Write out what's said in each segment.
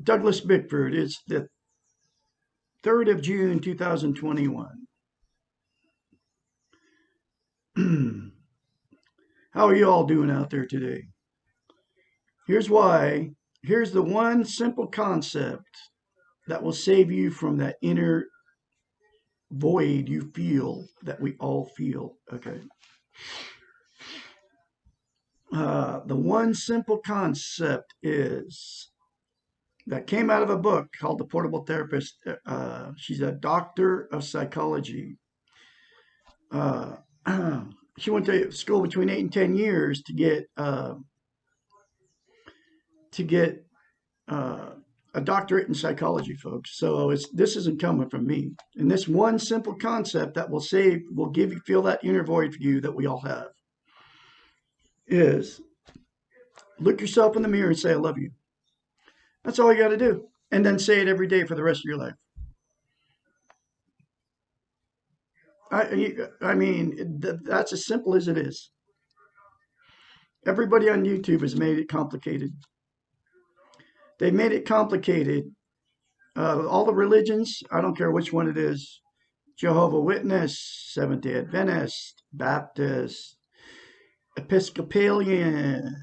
Douglas Bickford. It's the 3rd of June, 2021. How are you all doing out there today? Here's why. Here's the one simple concept that will save you from that inner void you feel, that we all feel. Okay. The one simple concept is that came out of a book called The Portable Therapist. She's a doctor of psychology. She went to school between 8 and 10 years to get a doctorate in psychology, folks. So this isn't coming from me. And this one simple concept that will feel that inner void for you that we all have is look yourself in the mirror and say, I love you. That's all you got to do. And then say it every day for the rest of your life. I mean, that's as simple as it is. Everybody on YouTube has made it complicated. They made it complicated. All the religions, I don't care which one it is, Jehovah's Witness, Seventh-day Adventist, Baptist, Episcopalian,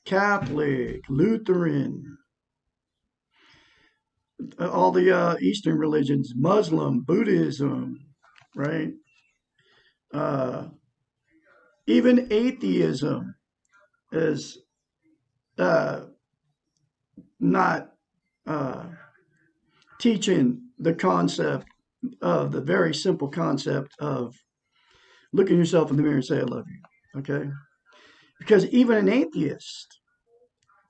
Catholic, Lutheran, all the Eastern religions, Muslim, Buddhism, right? Even atheism is not teaching the concept of the very simple concept of looking yourself in the mirror and say, I love you. Okay? Because even an atheist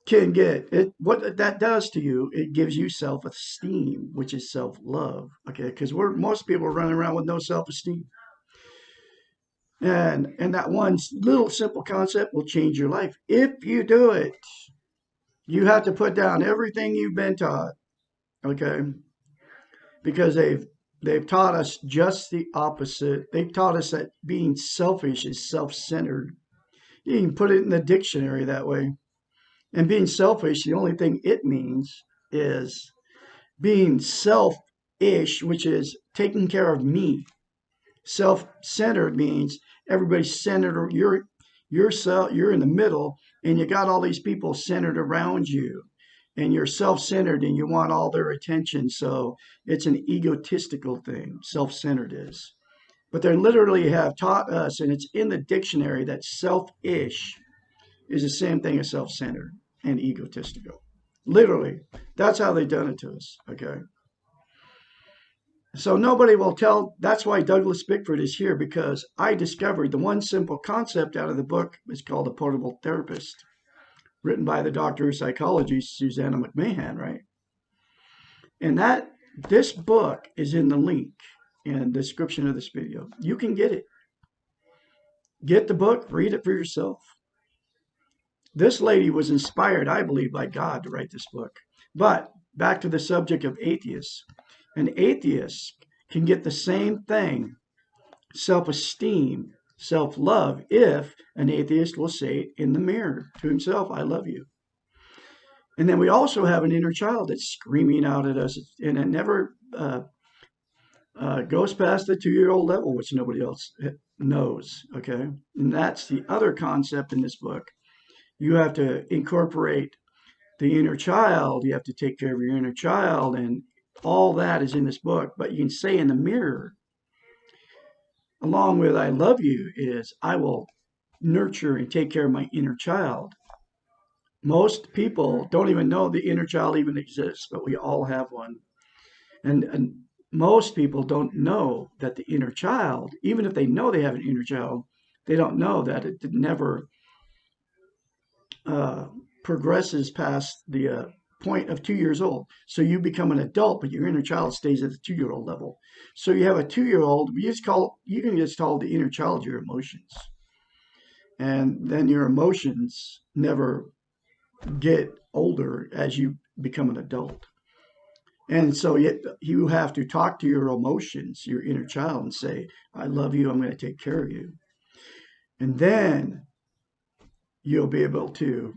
can get it. What that does to you, it gives you self-esteem, which is self-love. Okay? Because most people are running around with no self-esteem. And that one little simple concept will change your life. If you do it, you have to put down everything you've been taught. Okay? Because they've taught us just the opposite. They've taught us that being selfish is self-centered. You can put it in the dictionary that way. And being selfish, the only thing it means is being selfish, which is taking care of me. Self-centered means everybody's centered. You're in the middle, and you got all these people centered around you. And you're self-centered and you want all their attention. So it's an egotistical thing, self-centered is. But they literally have taught us, and it's in the dictionary, that selfish is the same thing as self-centered and egotistical. Literally, that's how they've done it to us, okay? So nobody will tell. That's why Douglas Bickford is here, because I discovered the one simple concept out of the book. It's called The Portable Therapist, written by the doctor of psychology, Susanna McMahon, right? And this book is in the link in the description of this video. You can get it. Get the book, read it for yourself. This lady was inspired, I believe, by God to write this book. But back to the subject of atheists. An atheist can get the same thing, self-esteem, self-love, if an atheist will say in the mirror to himself, I love you. And then we also have an inner child that's screaming out at us, and it never goes past the 2-year-old level, which nobody else knows. Okay. And that's the other concept in this book. You have to incorporate the inner child. You have to take care of your inner child. And all that is in this book. But you can say in the mirror, along with I love you, is I will nurture and take care of my inner child. Most people don't even know the inner child even exists, but we all have one. And most people don't know that the inner child, even if they know they have an inner child, they don't know that it never uh, progresses past the point of 2 years old. So you become an adult, but your inner child stays at the 2 year old level. So you have a 2 year old. You can just call the inner child your emotions, and then your emotions never get older as you become an adult. And so you have to talk to your emotions, your inner child, and say, I love you. I'm going to take care of you. And then you'll be able to,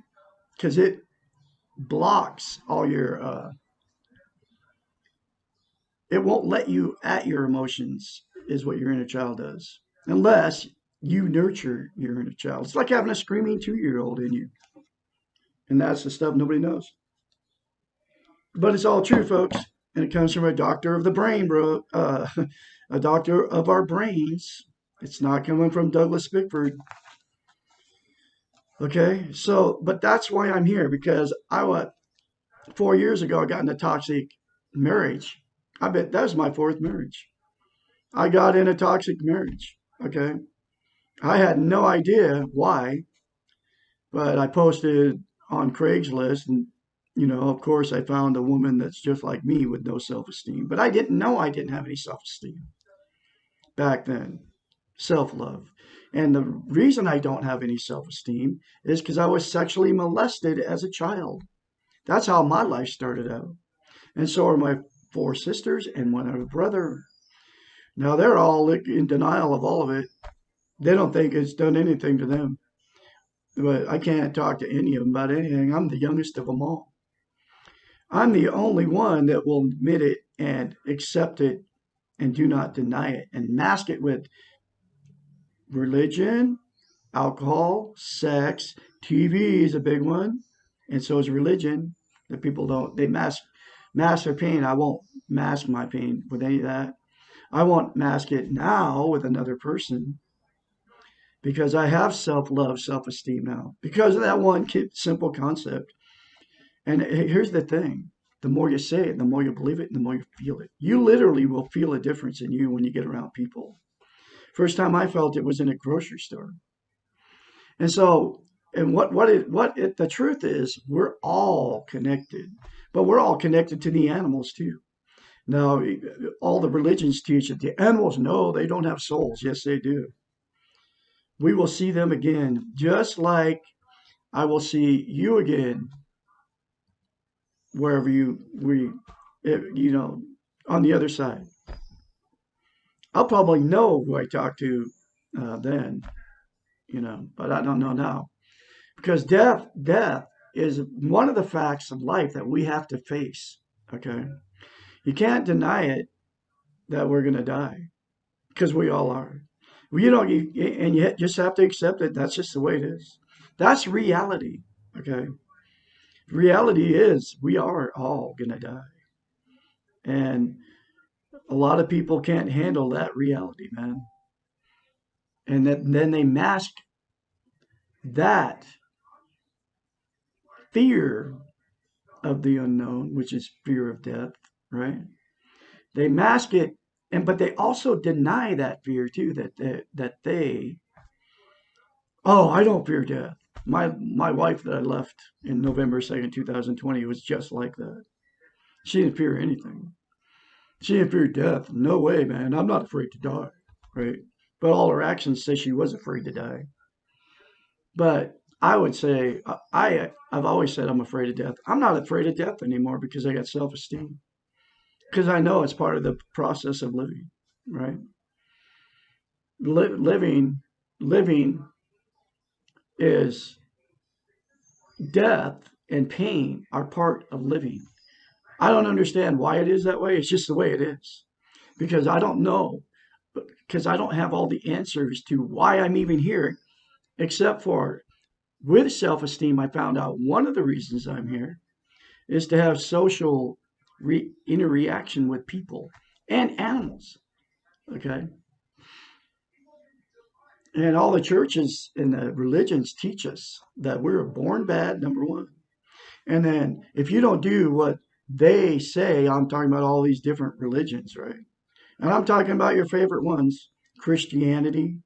because it blocks all your, it won't let you at your emotions, is what your inner child does, unless you nurture your inner child. It's like having a screaming 2 year old in you. And that's the stuff nobody knows. But it's all true, folks. And it comes from a doctor of the brain, bro. A doctor of our brains. It's not coming from Douglas Bickford. Okay, so, but that's why I'm here, because 4 years ago, I got in a toxic marriage. I bet that was my fourth marriage. I got in a toxic marriage. Okay, I had no idea why, but I posted on Craigslist, and of course, I found a woman that's just like me with no self-esteem. But I didn't know I didn't have any self-esteem back then. Self-love. And the reason I don't have any self-esteem is because I was sexually molested as a child. That's how my life started out. And so are my four sisters and one brother. Now they're all in denial of all of it. They don't think it's done anything to them. But I can't talk to any of them about anything. I'm the youngest of them all. I'm the only one that will admit it and accept it and do not deny it and mask it with religion, alcohol, sex, TV is a big one, and so is religion. That people don't, they mask their pain. I won't mask my pain with any of that. I won't mask it now with another person because I have self-love, self-esteem now because of that one simple concept. And here's the thing. The more you say it, the more you believe it, and the more you feel it. You literally will feel a difference in you when you get around people. First time I felt it was in a grocery store. And so, and the truth is, we're all connected, but we're all connected to the animals too. Now, all the religions teach that the animals, no, they don't have souls. Yes, they do. We will see them again, just like I will see you again, wherever on the other side. I'll probably know who I talk to then, but I don't know now. Because death is one of the facts of life that we have to face. Okay, you can't deny it that we're going to die because we all are. Well, and you just have to accept it. That's just the way it is. That's reality. Okay, reality is we are all going to die, and a lot of people can't handle that reality, man. And then they mask that fear of the unknown, which is fear of death, right? They mask it, but they also deny that fear too. Oh, I don't fear death. My wife that I left in November 2nd, 2020 was just like that. She didn't fear anything. She didn't fear death. No way, man. I'm not afraid to die, right? But all her actions say she was afraid to die. But I would say I've always said I'm afraid of death. I'm not afraid of death anymore because I got self-esteem. Because I know it's part of the process of living, right? Living is death and pain are part of living. I don't understand why it is that way. It's just the way it is. Because I don't know. because I don't have all the answers to why I'm even here, except for with self-esteem, I found out one of the reasons I'm here is to have social interaction with people and animals. Okay. And all the churches and the religions teach us that we were born bad, number one. And then if you don't do what they say, I'm talking about all these different religions, right? And I'm talking about your favorite ones: Christianity,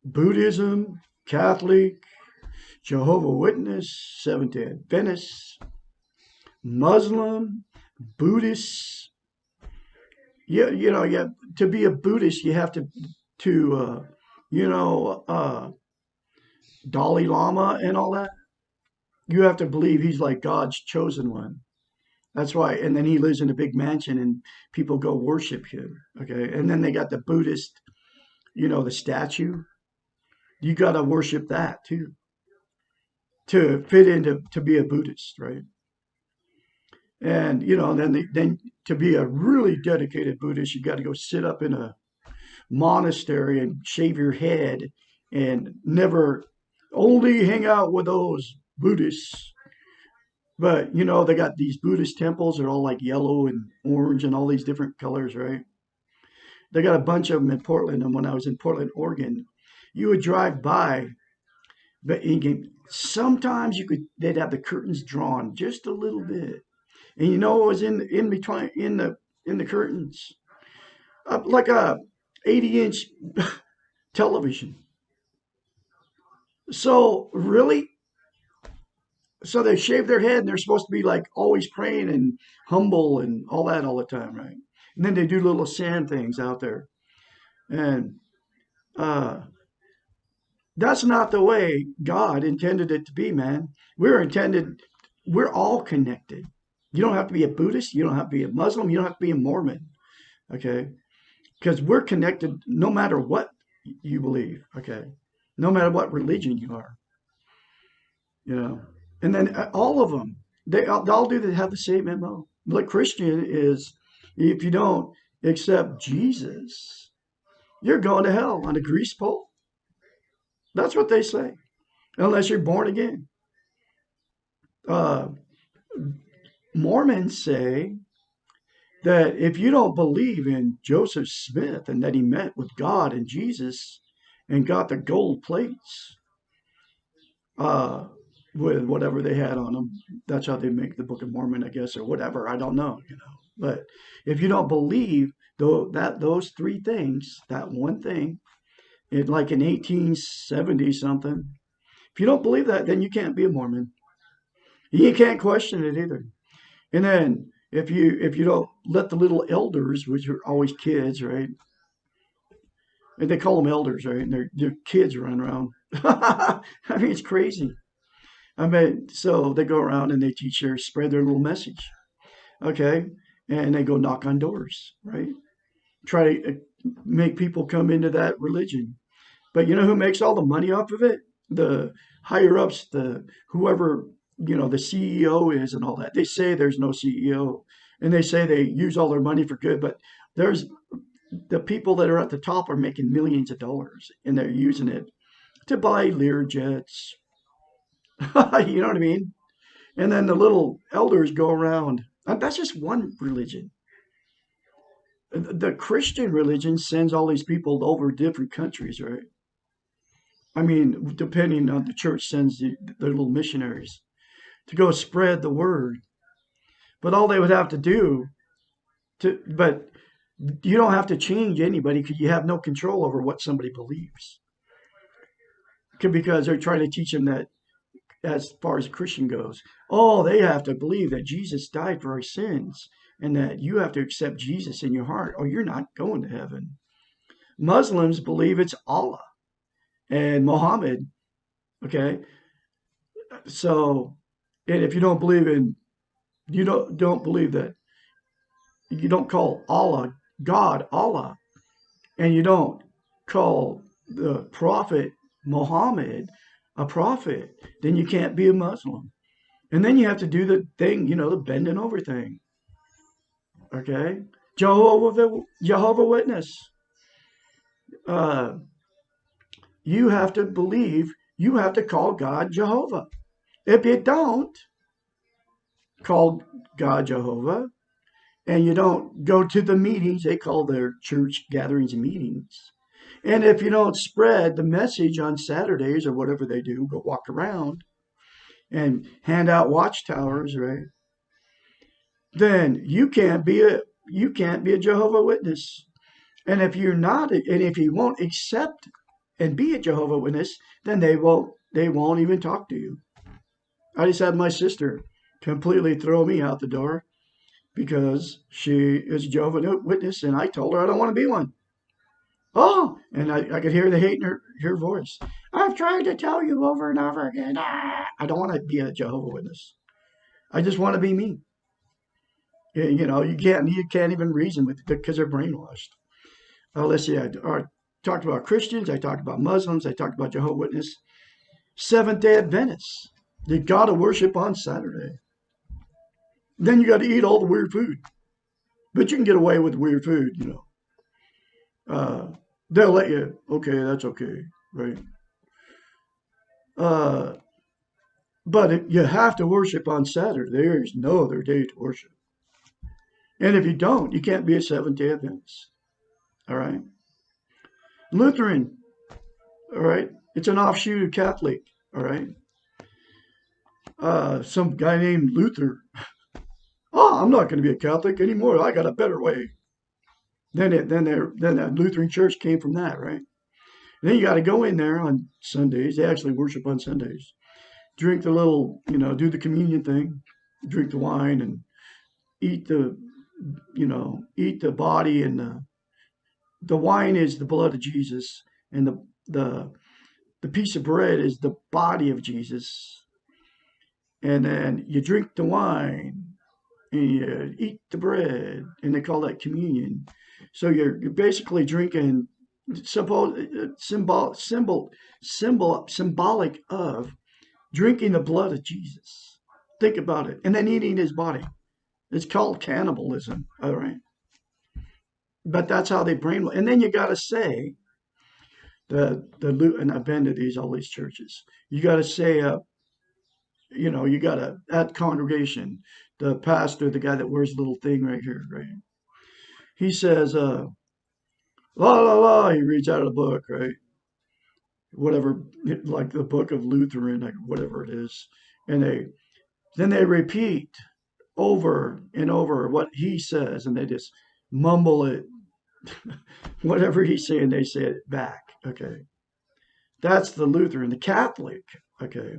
Buddhism, Catholic, Jehovah Witness, Seventh day Adventist, Muslim, Buddhist. Yeah. To be a Buddhist, you have to you know, Dalai Lama and all that. You have to believe he's like God's chosen one. That's why. And then he lives in a big mansion and people go worship him. Okay. And then they got the Buddhist, the statue. You got to worship that too to fit into to be a Buddhist, right? And, then to be a really dedicated Buddhist, you got to go sit up in a monastery and shave your head and never only hang out with those Buddhists. But they got these Buddhist temples. They're all like yellow and orange and all these different colors, right? They got a bunch of them in Portland. And when I was in Portland, Oregon, you would drive by, but sometimes they'd have the curtains drawn just a little bit, and what was in between in the curtains, like a 80-inch television. So really, so they shave their head and they're supposed to be like always praying and humble and all that all the time, right? And then they do little sand things out there. And uh, that's not the way God intended it to be, man. We're all connected. You don't have to be a Buddhist. You don't have to be a Muslim. You don't have to be a Mormon. Okay. Because we're connected no matter what you believe. Okay. No matter what religion you are, you know. And then all of them, they all do have the same MO. Like Christian is, if you don't accept Jesus, you're going to hell on a grease pole. That's what they say, unless you're born again. Uh, Mormons say that if you don't believe in Joseph Smith and that he met with God and Jesus and got the gold plates uh, with whatever they had on them, that's how they make the Book of Mormon, I guess, or whatever. I don't know. But if you don't believe those three things, that one thing, like in 1870 something, if you don't believe that, then you can't be a Mormon. You can't question it either. And then if you don't let the little elders, which are always kids, right? And they call them elders, right? And they're kids run around. I mean, it's crazy. I mean, so they go around and they spread their little message, okay? And they go knock on doors, right? Try to make people come into that religion. But you know who makes all the money off of it? The higher ups, the whoever, the CEO is and all that. They say there's no CEO and they say they use all their money for good, but there's the people that are at the top are making millions of dollars and they're using it to buy Lear jets. You know what I mean? And then the little elders go around. That's just one religion. The Christian religion sends all these people over different countries, right? I mean, depending on the church sends their little missionaries to go spread the word. But all they would have to do but you don't have to change anybody because you have no control over what somebody believes. Because they're trying to teach them that as far as a Christian goes, oh, they have to believe that Jesus died for our sins and that you have to accept Jesus in your heart or you're not going to heaven. Muslims believe it's Allah and Muhammad. Okay. So, and if you don't believe you don't believe that, you don't call Allah God Allah, and you don't call the prophet Muhammad a prophet, then you can't be a Muslim. And then you have to do the thing, the bending over thing. Okay? Jehovah Witness. uh, you have to believe, you have to call God Jehovah. If you don't call God Jehovah, and you don't go to the meetings, they call their church gatherings meetings. And if you don't spread the message on Saturdays or whatever they do, go walk around and hand out watchtowers, right? Then you can't be a Jehovah Witness. And if you're not, and if you won't accept and be a Jehovah Witness, then they won't even talk to you. I just had my sister completely throw me out the door because she is a Jehovah Witness, and I told her I don't want to be one. Oh, and I could hear the hate in her voice. I've tried to tell you over and over again. I don't want to be a Jehovah Witness. I just want to be me. You can't even reason with it because they're brainwashed. Let's see. I talked about Christians. I talked about Muslims. I talked about Jehovah Witness. Seventh Day Adventists. You got to worship on Saturday. Then you got to eat all the weird food. But you can get away with weird food. Uh, they'll let you. Okay, that's okay, right? Uh, but you have to worship on Saturday. There is no other day to worship. And if you don't, you can't be a Seventh Day Adventist. All right. Lutheran. All right. It's an offshoot of Catholic. All right. Some guy named Luther. Oh, I'm not going to be a Catholic anymore. I got a better way. Then that Lutheran church came from that, right? And then you got to go in there on Sundays. They actually worship on Sundays. Drink the little, do the communion thing, drink the wine, and eat the body, and the wine is the blood of Jesus, and the piece of bread is the body of Jesus, and then you drink the wine and you eat the bread, and they call that communion. So you're basically drinking symbolic of drinking the blood of Jesus. Think about it, and then eating his body. It's called cannibalism, all right. But that's how they brainwash. And then you got to say and I've been to all these churches. You got to say, you got to at congregation, the pastor, the guy that wears the little thing right here, right? He says, la la la. He reads out of the book, right? Whatever, like the book of Lutheran, like whatever it is, and they repeat over and over what he says, and they just mumble it. Whatever he's saying, they say it back. Okay. That's the Lutheran. The Catholic, okay.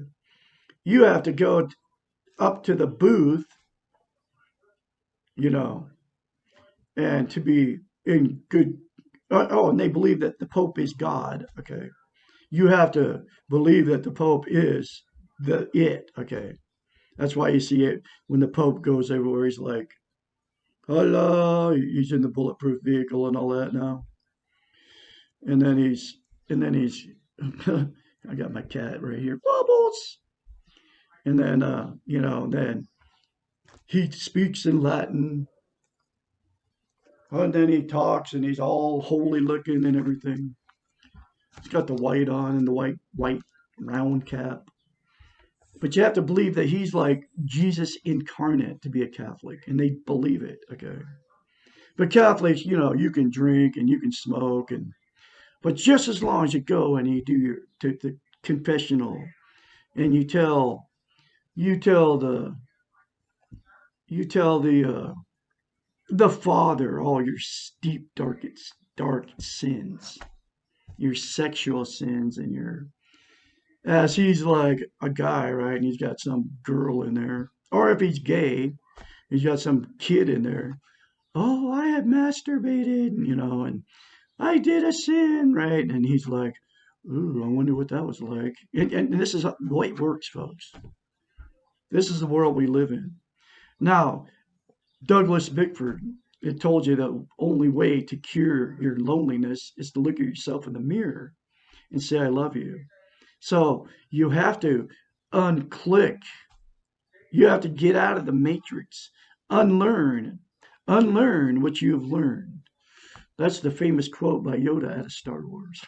You have to go up to the booth, you know, and to be in good. Oh, and they believe that the Pope is God, okay. You have to believe that the Pope is okay. That's why you see it when the Pope goes everywhere. He's like, hello, he's in the bulletproof vehicle and all that now. And then he's I got my cat right here, Bubbles. And then then he speaks in Latin, and then he talks, and he's all holy looking and everything. He's got the white on and the white round cap. But you have to believe that he's like Jesus incarnate to be a Catholic, and they believe it, okay? But Catholics, you can drink and you can smoke, but just as long as you go and you do the confessional, and you tell the Father all your deep, dark sins, your sexual sins, and as he's like a guy, right? And he's got some girl in there. Or if he's gay, he's got some kid in there. Oh, I have masturbated, and I did a sin, right? And he's like, ooh, I wonder what that was like. And this is the way it works, folks. This is the world we live in. Now, Douglas Bickford, it told you the only way to cure your loneliness is to look at yourself in the mirror and say, I love you. So you have to unclick. You have to get out of the matrix, unlearn what you've learned. That's the famous quote by Yoda out of Star Wars.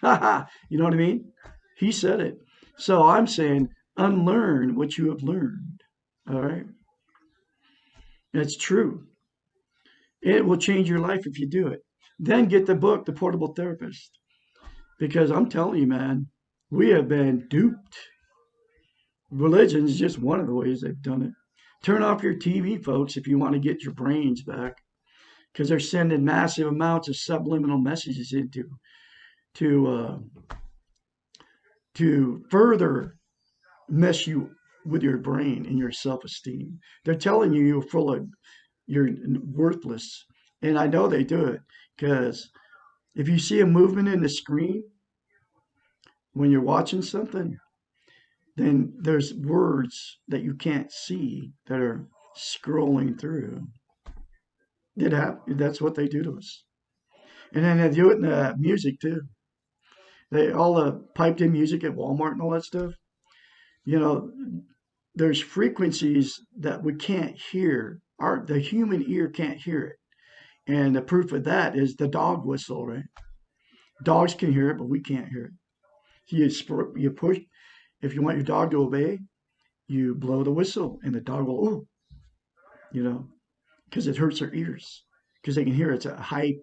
You know what I mean? He said it. So I'm saying unlearn what you have learned. All right. It's true. It will change your life if you do it. Then get the book, The Portable Therapist, because I'm telling you, man, we have been duped. Religion is just one of the ways they've done it. Turn off your TV, folks, if you want to get your brains back, because they're sending massive amounts of subliminal messages into to to further mess you with your brain and your self-esteem. They're telling you you're full of you're worthless, and I know they do it because if you see a movement in the screen when you're watching something, then there's words that you can't see that are scrolling through. That's what they do to us. And then they do it in the music too. They all the piped in music at Walmart and all that stuff. You know, there's frequencies that we can't hear. The human ear can't hear it. And the proof of that is the dog whistle, right? Dogs can hear it, but we can't hear it. You push, if you want your dog to obey, you blow the whistle and the dog will, ooh, you know, because it hurts their ears. Because they can hear it's a high,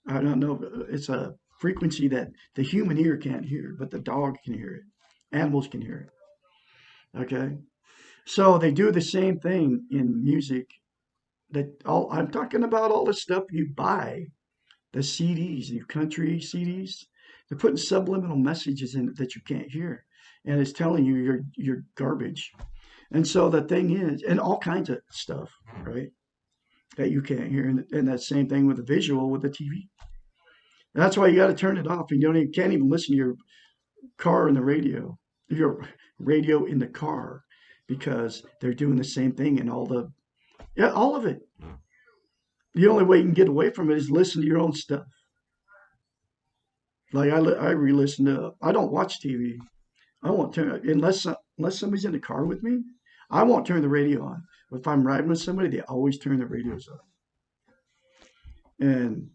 I don't know, it's a frequency that the human ear can't hear, but the dog can hear it. Animals can hear it. Okay. So they do the same thing in music. I'm talking about all the stuff you buy, the CDs, your country CDs. They're putting subliminal messages in it that you can't hear, and it's telling you you're garbage. And so the thing is, and all kinds of stuff, right, that you can't hear, and that same thing with the visual with the TV. That's why you got to turn it off, and can't even listen to your car in the radio, your radio in the car, because they're doing the same thing in all of it. The only way you can get away from it is listen to your own stuff. Like I re-listen to. I don't watch TV. I won't turn unless somebody's in the car with me. I won't turn the radio on. If I'm riding with somebody, they always turn the radios on. And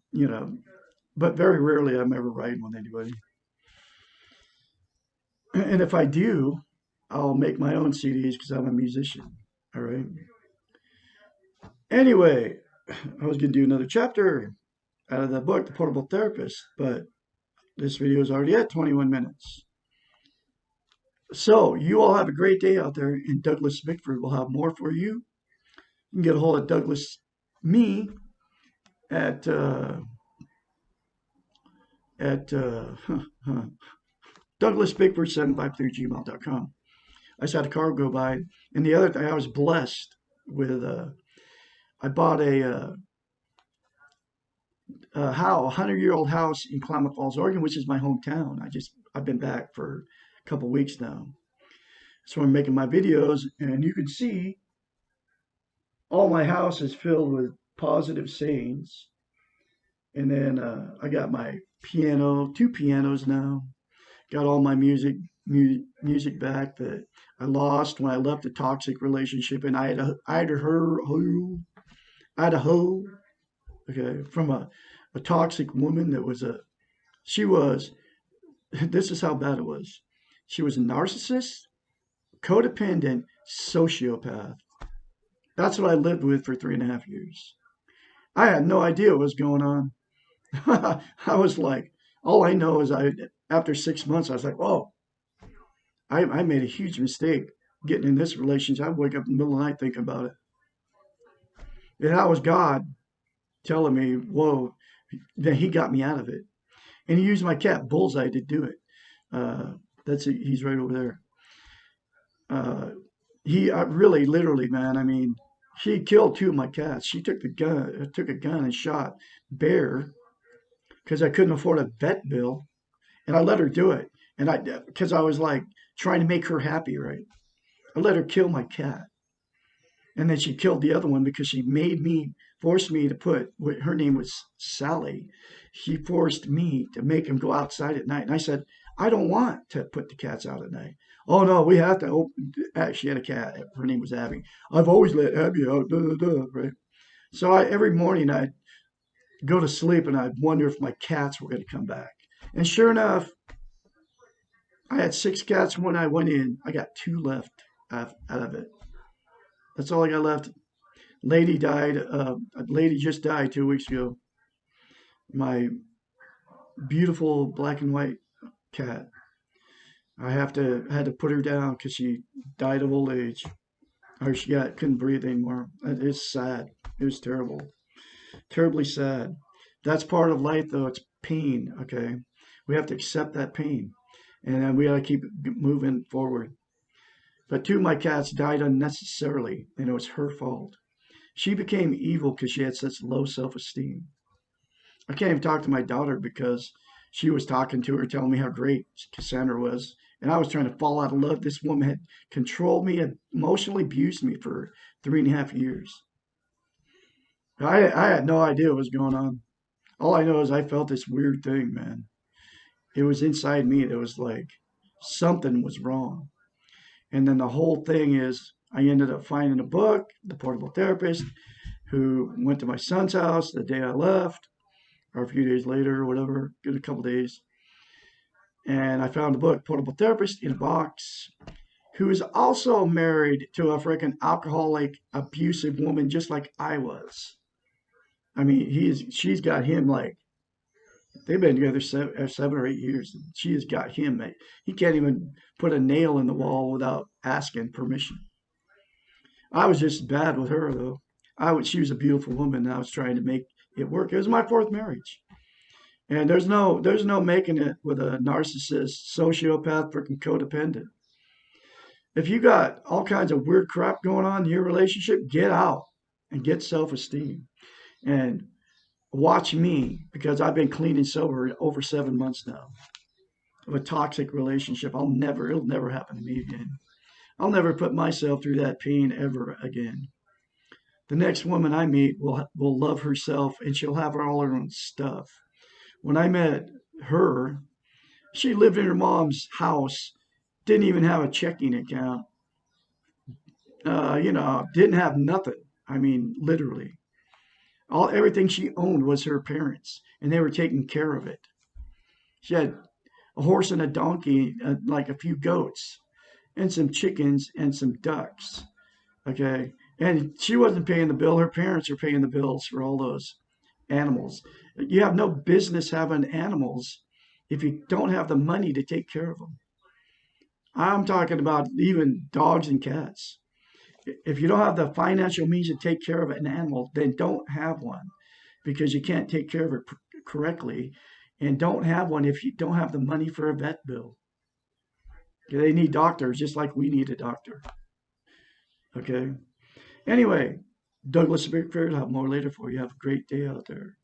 but very rarely I'm ever riding with anybody. And if I do, I'll make my own CDs because I'm a musician. All right. Anyway, I was going to do another chapter out of the book, The Portable Therapist, but this video is already at 21 minutes. So you all have a great day out there, and Douglas Bickford will have more for you. You can get a hold of Douglas, me, at douglasbickford753@gmail.com. I just had a car go by, and the other thing I was blessed with, I bought a 100-year-old house in Klamath Falls, Oregon, which is my hometown. I've been back for a couple weeks now. So I'm making my videos, and you can see all my house is filled with positive sayings. And then I got my piano, 2 pianos now. Got all my music back that I lost when I left a toxic relationship in Idaho. Okay, from a toxic woman that was this is how bad it was. She was a narcissist, codependent, sociopath. That's what I lived with for 3.5 years. I had no idea what was going on. I was like, all I know is after 6 months, I was like, oh, I made a huge mistake getting in this relationship. I wake up in the middle of the night thinking about it. And that was God telling me, whoa, then he got me out of it. And he used my cat Bullseye to do it. He's right over there. He really, literally, man. I mean, she killed 2 of my cats. She took a gun and shot Bear because I couldn't afford a vet bill, and I let her do it. And because I was like trying to make her happy, right? I let her kill my cat, and then she killed the other one because she forced me to her name was Sally. She forced me to make him go outside at night. And I said, I don't want to put the cats out at night. Oh no, we have to she had a cat. Her name was Abby. I've always let Abby out, right? So every morning go to sleep and I'd wonder if my cats were going to come back. And sure enough, I had 6 cats when I went in. I got 2 left out of it. That's all I got left. Lady died. A lady just died 2 weeks ago. My beautiful black and white cat. I had to put her down because she died of old age, or she couldn't breathe anymore. It's sad. It was terrible, terribly sad. That's part of life, though. It's pain. Okay, we have to accept that pain, and then we got to keep moving forward. But 2 of my cats died unnecessarily, and it was her fault. She became evil because she had such low self-esteem. I can't even talk to my daughter because she was talking to her, telling me how great Cassandra was. And I was trying to fall out of love. This woman had controlled me, had emotionally abused me for 3.5 years. I had no idea what was going on. All I know is I felt this weird thing, man. It was inside me. It was like something was wrong. And then the whole thing is I ended up finding a book, The Portable Therapist, who went to my son's house the day I left, or a few days later, or whatever, in a couple days. And I found the book, Portable Therapist, in a box, who is also married to a freaking alcoholic, abusive woman, just like I was. I mean, she's got him like they've been together 7 or 8 years. And she has got him. He can't even put a nail in the wall without asking permission. I was just bad with her though. She was a beautiful woman, and I was trying to make it work. It was my 4th marriage. And there's no making it with a narcissist, sociopath, freaking codependent. If you got all kinds of weird crap going on in your relationship, get out and get self-esteem. And watch me because I've been clean and sober over 7 months now of a toxic relationship. It'll never happen to me again. I'll never put myself through that pain ever again. The next woman I meet will love herself and she'll have all her own stuff. When I met her, she lived in her mom's house, didn't even have a checking account, didn't have nothing. I mean, literally. Everything she owned was her parents, and they were taking care of it. She had a horse and a donkey, like a few goats, and some chickens and some ducks. Okay. And she wasn't paying the bill. Her parents were paying the bills for all those animals. You have no business having animals if you don't have the money to take care of them. I'm talking about even dogs and cats. If you don't have the financial means to take care of an animal, then don't have one because you can't take care of it correctly. And don't have one if you don't have the money for a vet bill. They need doctors just like we need a doctor. Okay. Anyway, Douglas Bickford, I'll have more later for you. Have a great day out there.